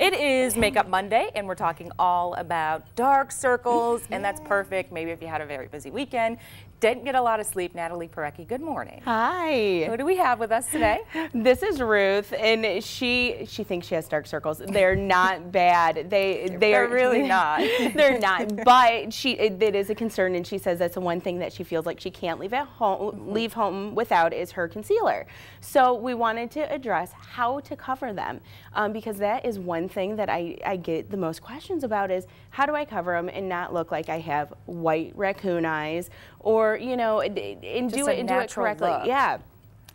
It is Makeup Monday, and we're talking all about dark circles, and that's perfect. Maybe if you had a very busy weekend, didn't get a lot of sleep. Natalie Pohorecki, good morning. Hi. Who do we have with us today? This is Ruth, and she thinks she has dark circles. They're not bad. They're really not. They're not. But it is a concern, and she says that's the one thing that she feels like she can't leave home without is her concealer. So we wanted to address how to cover them, because that is one thing that I get the most questions about is how do I cover them and not look like I have white raccoon eyes, or you know, and do it correctly. Look. Yeah.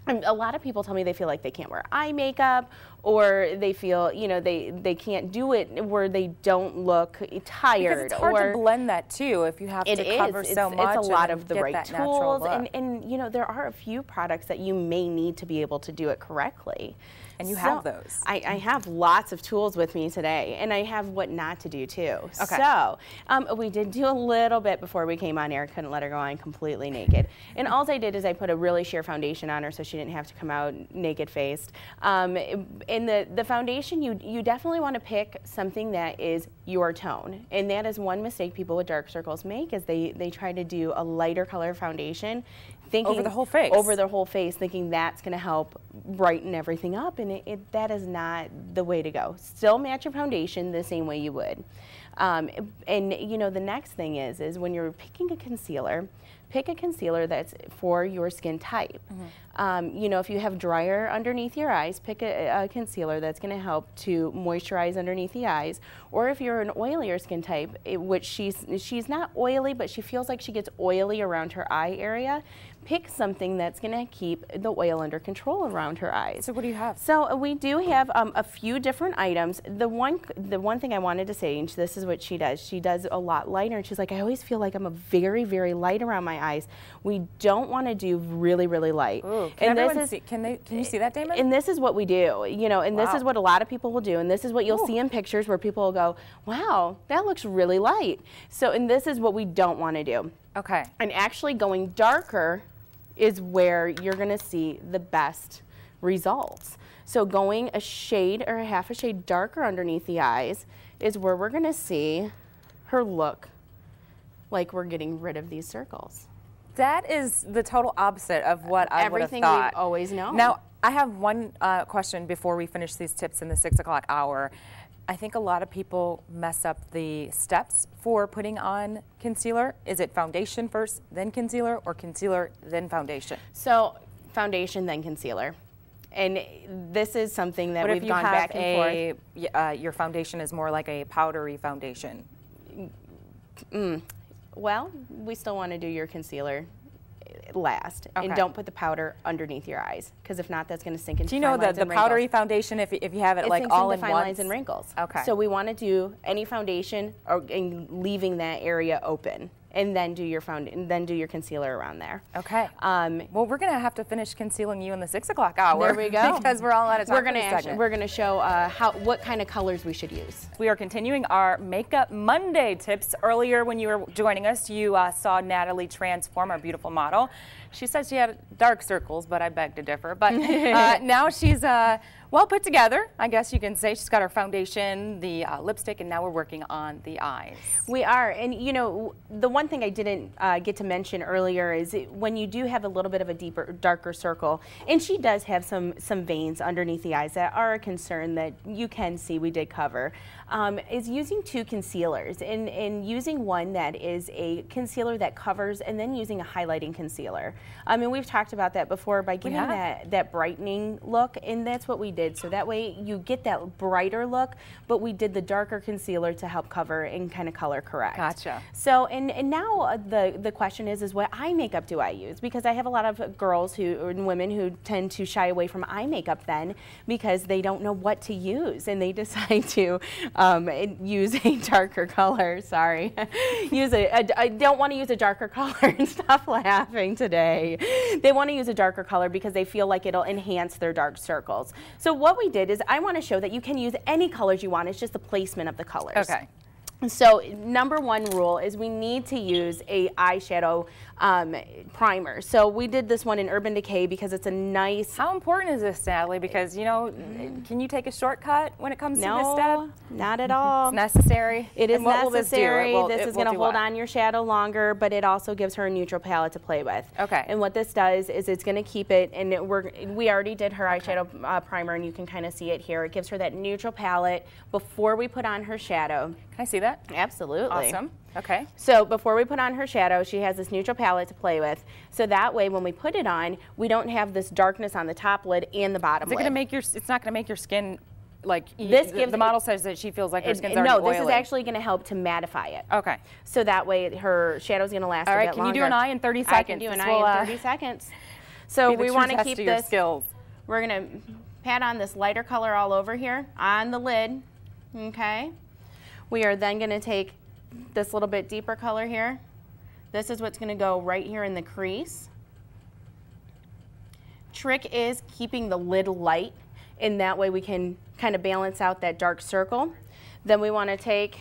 And a lot of people tell me they feel like they can't wear eye makeup, or they feel, you know, they can't do it where they don't look tired. Because it's hard to blend that too if you have to cover so much. It's a lot of the right tools, and you know, there are a few products that you may need to be able to do it correctly. And you have those. I have lots of tools with me today, and I have what not to do too. Okay. So we did do a little bit before we came on air. Couldn't let her go on completely naked. And all I did is I put a really sheer foundation on her so she didn't have to come out naked faced. In the foundation, you definitely want to pick something that is your tone. And that is one mistake people with dark circles make, is they try to do a lighter color foundation, thinking over the whole face. Over their whole face, thinking that's going to help brighten everything up, and that is not the way to go. Still match your foundation the same way you would. And you know, the next thing is when you're picking a concealer, pick a concealer that's for your skin type. Mm-hmm. You know, if you have drier underneath your eyes, pick a concealer that's going to help to moisturize underneath the eyes. Or if you're an oilier skin type, which she's not oily, but she feels like she gets oily around her eye area, pick something that's going to keep the oil under control around her eyes. So what do you have? So we do have a few different items. The one thing I wanted to say, and this is what she does a lot lighter, and she's like, I always feel like I'm a very, very light around my eyes. We don't want to do really, really light. Ooh, can you see that, Damon? And this is what we do, you know, and this is what a lot of people will do, and this is what you'll see in pictures where people will go, wow, that looks really light. So, and this is what we don't want to do. Okay. And actually going darker is where you're going to see the best results. So going a shade or a half a shade darker underneath the eyes is where we're going to see her look like we're getting rid of these circles. That is the total opposite of what I would have thought. Everything we've always known. Now, I have one question before we finish these tips in the 6 o'clock hour. I think a lot of people mess up the steps for putting on concealer. Is it foundation first, then concealer, or concealer, then foundation? So foundation, then concealer. And this is something that we've gone back and forth. Your foundation is more like a powdery foundation. Well, we still want to do your concealer last, and don't put the powder underneath your eyes, because if not, that's going to sink into fine lines and wrinkles. Do you know the powdery foundation, if you have it like all in fine lines and wrinkles? Okay. So we want to do any foundation and leaving that area open, and then do your concealer around there. Okay. Well, we're going to have to finish concealing you in the 6 o'clock hour. There we go. Because we're all out of time. We're going to show what kind of colors we should use. We are continuing our Makeup Monday tips. Earlier, when you were joining us, you saw Natalie transform, our beautiful model. She said she had dark circles, but I beg to differ. But now she's well put together, I guess you can say. She's got her foundation, the lipstick, and now we're working on the eyes. We are, and you know, the one thing I didn't get to mention earlier is when you do have a little bit of a darker circle, and she does have some veins underneath the eyes that are a concern that you can see we did cover, is using two concealers, and using one that is a concealer that covers, and then using a highlighting concealer. I mean, we've talked about that before by giving that brightening look, and that's what we did. So that way you get that brighter look, but we did the darker concealer to help cover and kind of color correct. Gotcha. So, and now the question is what eye makeup do I use? Because I have a lot of girls and women who tend to shy away from eye makeup then because they don't know what to use, and they decide to use a darker color. Sorry. I don't want to use a darker color and stop laughing today. They want to use a darker color because they feel like it'll enhance their dark circles. So what we did is I want to show that you can use any colors you want. It's just the placement of the colors. Okay. So number one rule is we need to use a eyeshadow primer. So we did this one in Urban Decay because it's a nice... How important is this, Natalie? Because, you know, can you take a shortcut when it comes to this step? No, not at all. It's necessary? It is and what necessary. Will this do? This is going to hold on your shadow longer, but it also gives her a neutral palette to play with. Okay. And what this does is it's going to keep it, and we already did her eyeshadow primer, and you can kind of see it here. It gives her that neutral palette before we put on her shadow. Can I see that? Absolutely. Awesome. Okay. So before we put on her shadow, she has this neutral palette to play with. So that way, when we put it on, we don't have this darkness on the top lid and the bottom lid. Is it going to make it's not going to make your skin like, the model says that she feels like her skin's already oily. No, this is actually going to help to mattify it. Okay. So that way her shadow's going to last a bit longer. All right, can you do an eye in 30 seconds? I can do an eye in 30 seconds. So we want to keep this. Skills. We're going to pat on this lighter color all over here on the lid. Okay. We are then going to take this little bit deeper color here. This is what's going to go right here in the crease. Trick is keeping the lid light, and that way we can kind of balance out that dark circle. Then we want to take,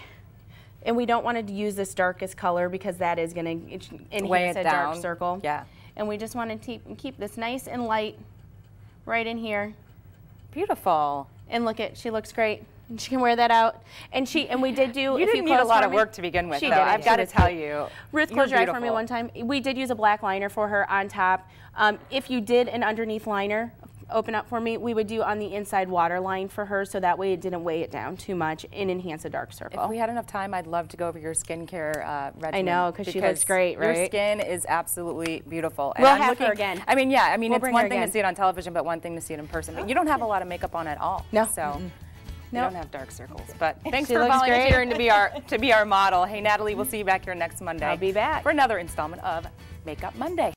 and we don't want to use this darkest color because that is going to enhance a dark circle. Yeah. And we just want to keep this nice and light right in here. Beautiful. And look she looks great. She can wear that out. And we did do you didn't need a lot of work to begin with, though. I've got to tell you. Ruth closed your eye for me one time. We did use a black liner for her on top. If you did an underneath liner, open up for me, we would do on the inside waterline for her, so that way it didn't weigh it down too much and enhance a dark circle. If we had enough time, I'd love to go over your skincare regimen. I know, because she looks great, right? Your skin is absolutely beautiful. And we'll have her again. I mean, yeah, I mean, it's one thing to see it on television, but one thing to see it in person. But you don't have a lot of makeup on at all. No. So. You don't have dark circles, but thanks for volunteering to be our model. Hey, Natalie, we'll see you back here next Monday. I'll be back for another installment of Makeup Monday.